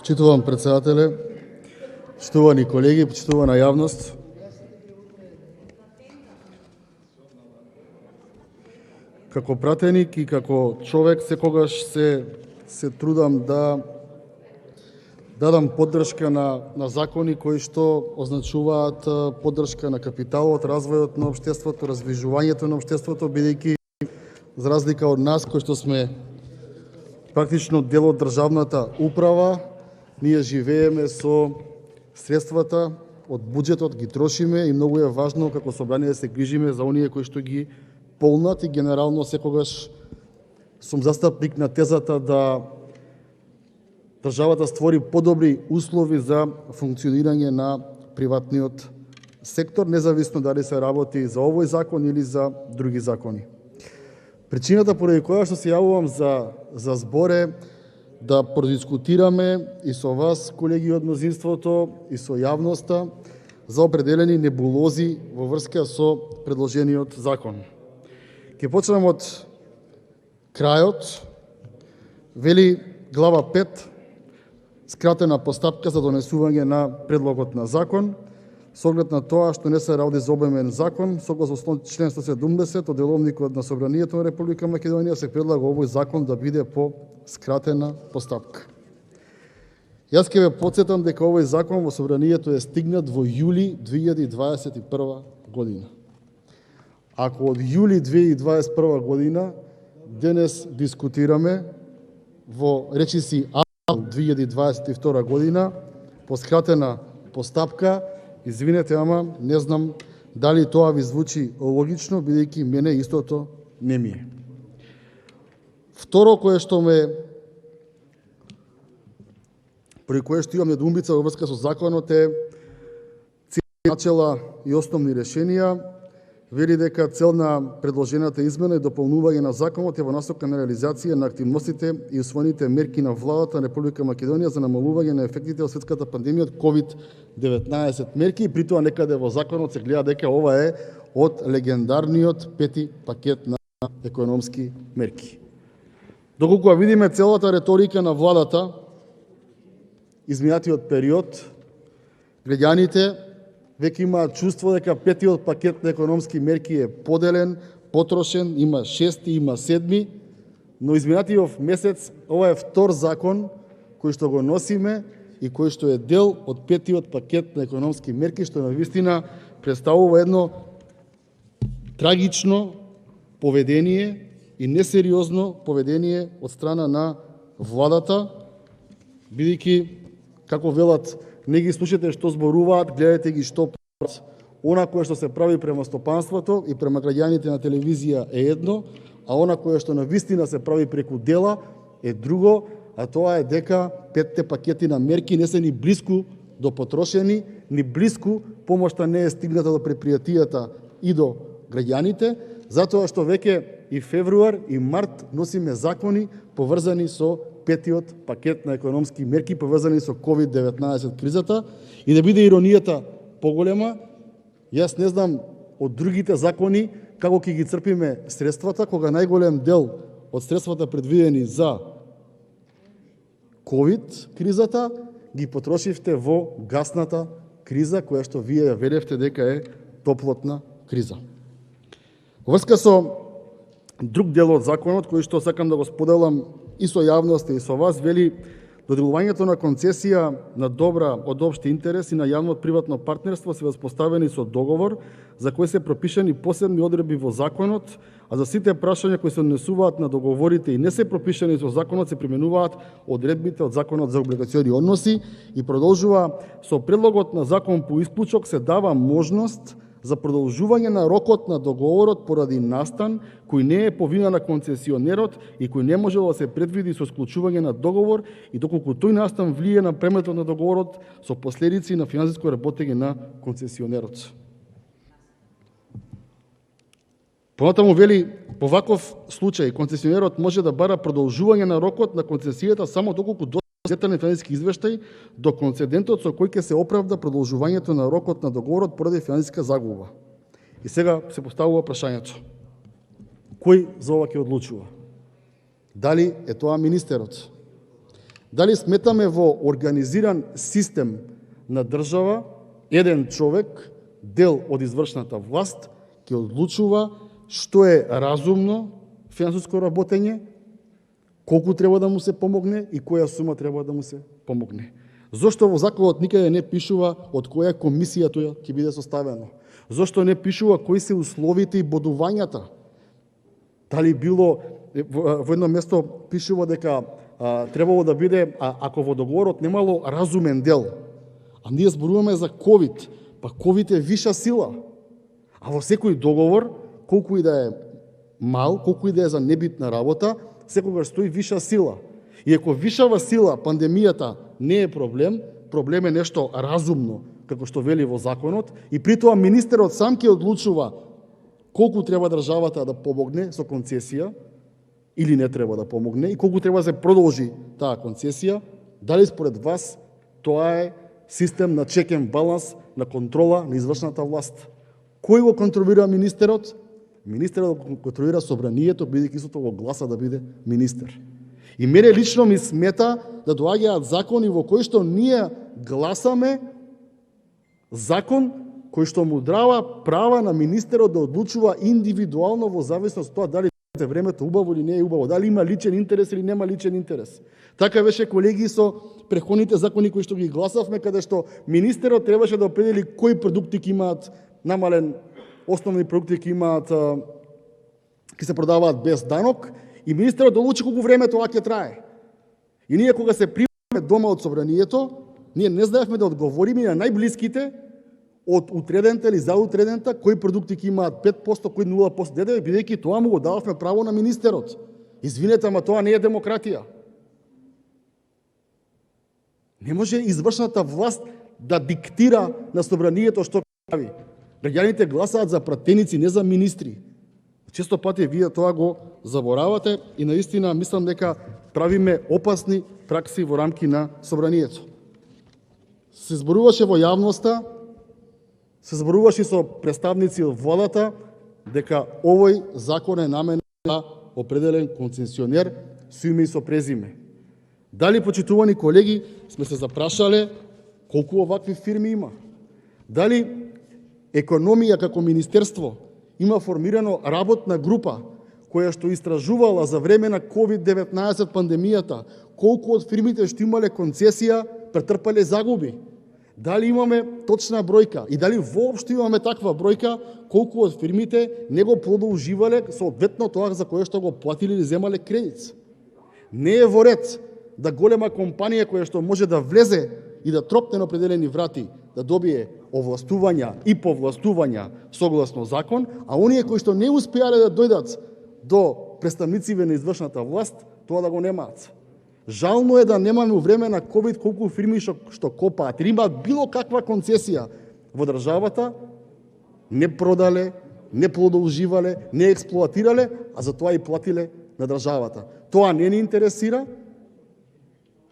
Почитувам председателе, почитувани колеги, почитувана јавност. Како пратеник и како човек секогаш се трудам да дадам поддршка на закони кои што означуваат поддршка на капиталот, развојот на општеството, раздвижувањето на општеството, бидејќи за разлика од нас кои што сме практично дел од државната управа, ние живееме со средствата од буџетот, ги трошиме и многу е важно како собрание да се грижиме за оние кои што ги полнат и генерално секогаш сум застапник на тезата да државата створи подобри услови за функционирање на приватниот сектор, независно дали се работи за овој закон или за други закони. Причината поради која што се јавувам за збор е да продискутираме и со вас, колеги од мнозинството, и со јавноста за определени небулози во врска со предложениот закон. Ќе почнам од крајот. Вели глава 5, скратена постапка за донесување на предлогот на закон, со оглед на тоа што не се работи за обемен закон, согласно член 170 од Деловникот на Собранието на Република Македонија се предлага овој закон да биде по скратена постапка. Јас ќе ве потсетам дека овој закон во Собранието е стигнат во јули 2021 година. Ако од јули 2021 година денес дискутираме во речиси август 2022 година по скратена постапка, извинете, ама не знам дали тоа ви звучи логично, бидејќи мене истото не ми е. Второ, при кое што имам недоумица во врска со законот е начела и основни решенија. Вели дека цел на предложената измена и дополнување на законот е во насока на реализација на активностите и усвоените мерки на владата на Република Македонија за намалување на ефектите од светската пандемија од COVID-19 мерки, и при тоа некаде во законот се гледа дека ова е од легендарниот 5 пакет на економски мерки. Доколку ја видиме целата реторика на владата изминатиот период, граѓаните веќе имаат чувство дека петиот пакет на економски мерки е поделен, потрошен, има 6, има 7, но изминатиот месец ова е втор закон кој што го носиме и кој што е дел од петиот пакет на економски мерки, што навистина представува едно трагично поведение и несериозно поведение од страна на владата, бидејќи, како велат, не ги слушате што зборуваат, гледате ги што прават. Она кое што се прави према стопанството и према граѓаните на телевизија е едно, а она кое што навистина се прави преку дела е друго, а тоа е дека петте пакети на мерки не се ни блиску до потрошени, ни блиску помошта не е стигната до предпријатијата и до граѓаните, затоа што веќе и февруар и март носиме закони поврзани со петиот пакет на економски мерки, поврзани со COVID-19 кризата. И да биде иронијата поголема, јас не знам од другите закони како ќе ги црпиме средствата, кога најголем дел од средствата предвидени за COVID кризата ги потрошивте во гасната криза, која што вие ја велевте дека е топлотна криза. Во врска со друг дел од законот, кој што сакам да го споделам и со јавноста и со вас, вели доделувањето на концесија на добра од општи интерес и на јавно-приватно партнерство се воспоставени со договор за кој се пропишани посебни одредби во законот, а за сите прашања кои се однесуваат на договорите и не се пропишани со законот се применуваат одредбите од законот за облигациони односи. И продолжува: со предлогот на закон по исклучок се дава можност за продолжување на рокот на договорот поради настан кој не е по вина на концесионерот и кој не може да се предвиди со склучување на договор, и доколку тој настан влие на предметот на договорот со последици на финансиско работење на концесионерот. Понатаму вели, по ваков случај концесионерот може да бара продолжување на рокот на концесијата само доколку детален финансиски извештај до концедентот со кој ќе се оправда продолжувањето на рокот на договорот поради финансиска загуба. И сега се поставува прашањето: кој за ова ќе одлучува? Дали е тоа министерот? Дали сметаме во организиран систем на држава, еден човек, дел од извршната власт, ќе одлучува што е разумно финансиско работење, колку треба да му се помогне и која сума треба да му се помогне. Зошто во законот никаде не пишува од која комисија тоа ќе биде составено? Зошто не пишува кои се условите и бодувањата? Дали било во едно место пишува дека требало да биде, ако во договорот немало разумен дел. А ние зборуваме за ковид, па ковид е виша сила. А во секој договор, колку и да е мал, колку и да е за небитна работа, секогаш стои виша сила. И ако вишава сила пандемијата не е проблем, проблем е нешто разумно, како што вели во законот, и при тоа министерот сам ќе одлучува колку треба државата да помогне со концесија, или не треба да помогне, и колку треба да се продолжи таа концесија, дали според вас тоа е систем на check and balance, на контрола на извршната власт? Кој го контролира министерот? Министерот го контролира собранието, бидејќи истото го гласа да биде министер. И мене лично ми смета да доаѓаат закони во кои што ние гласаме закон кој што му дава права на министерот да одлучува индивидуално во зависност од тоа дали времето убаво или не е убаво, дали има личен интерес или нема личен интерес. Така беше, колеги, со претходните закони кои што ги гласавме, каде што министерот требаше да определи кои продукти ќе имаат намален, основни продукти ќе имаат, ќе се продаваат без данок, и министерот да одлучи колку време тоа ќе трае. И ние кога се примаме дома од собранието, ние не знаевме да одговориме на најблиските од утредента или за утредента, кои продукти ќе имаат 5%, кои 0% ДДВ, бидејќи тоа му го дававме право на министерот. Извинете, ама тоа не е демократија. Не може извршната власт да диктира на собранието што прави. Граѓаните гласаат за пратеници, не за министри. Често пати вие тоа го заборавате и наистина мислам дека правиме опасни пракси во рамки на собранието. Се зборуваше во јавноста, се зборуваше со представници од владата дека овој закон е наменет за определен концесионер со име и со презиме. Дали, почитувани колеги, сме се запрашале колку овакви фирми има? Дали економија како министерство има формирано работна група која што истражувала за време на COVID-19 пандемијата колку од фирмите што имале концесија претрпале загуби? Дали имаме точна бројка и дали воопшто имаме таква бројка колку од фирмите не го продолживале соодветно тоа за кое што го платиле или земале кредит? Не е во ред да голема компанија која што може да влезе и да тропне на определени врати, да добие овластувања и повластувања согласно закон, а оние кои што не успеале да дојдат до представниците на извршната власт, тоа да го немаат. Жално е да немаме време на ковид колку фирми што копаат или имаат било каква концесија во државата, не продале, не продолживале, не експлоатирале, а за тоа и платиле на државата. Тоа не ни интересира.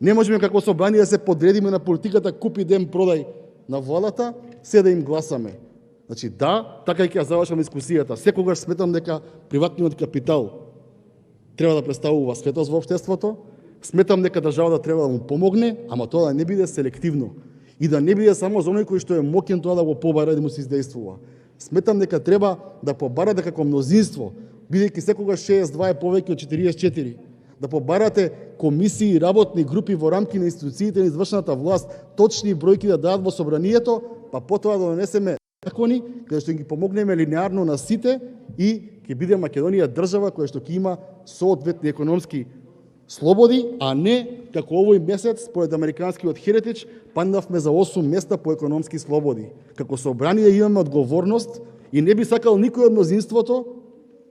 Не можеме како собрание да се подредиме на политиката купи ден продај на владата, се да им гласаме. Значи да, така и ќе завршам дискусијата. Секогаш сметам дека приватниот капитал треба да представува светост во општеството. Сметам дека државата треба да му помогне, ама тоа да не биде селективно и да не биде само за оној кој што е моќен тоа да го побара и да му се издействува. Сметам дека треба да побарате како мнозинство, бидејќи секогаш 62 е повеќе од 44. Да побарате комисии и работни групи во рамки на институциите на извршната власт, точни бројки да дадат во собранието, па потоа да донесеме закони каде што ги помогнеме линеарно на сите и ќе биде Македонија држава која што ќе има соодветни економски слободи, а не како овој месец, според американскиот Heritage, паднавме за 8 места по економски слободи. Како собрание имаме одговорност и не би сакал никој од мнозинството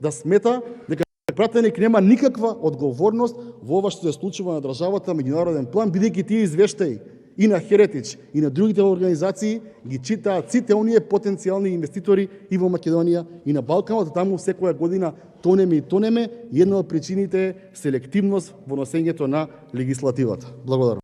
да смета дека пратеник нема никаква одговорност во ова што се случува на државата меѓународен план, бидејќи тие извештаи и на Heritage и на другите организации ги читаат сите оние потенцијални инвеститори и во Македонија и на Балканот, таму секоја година тонеме и тонеме, и една од причините е селективност во носењето на легислативата. Благодарам.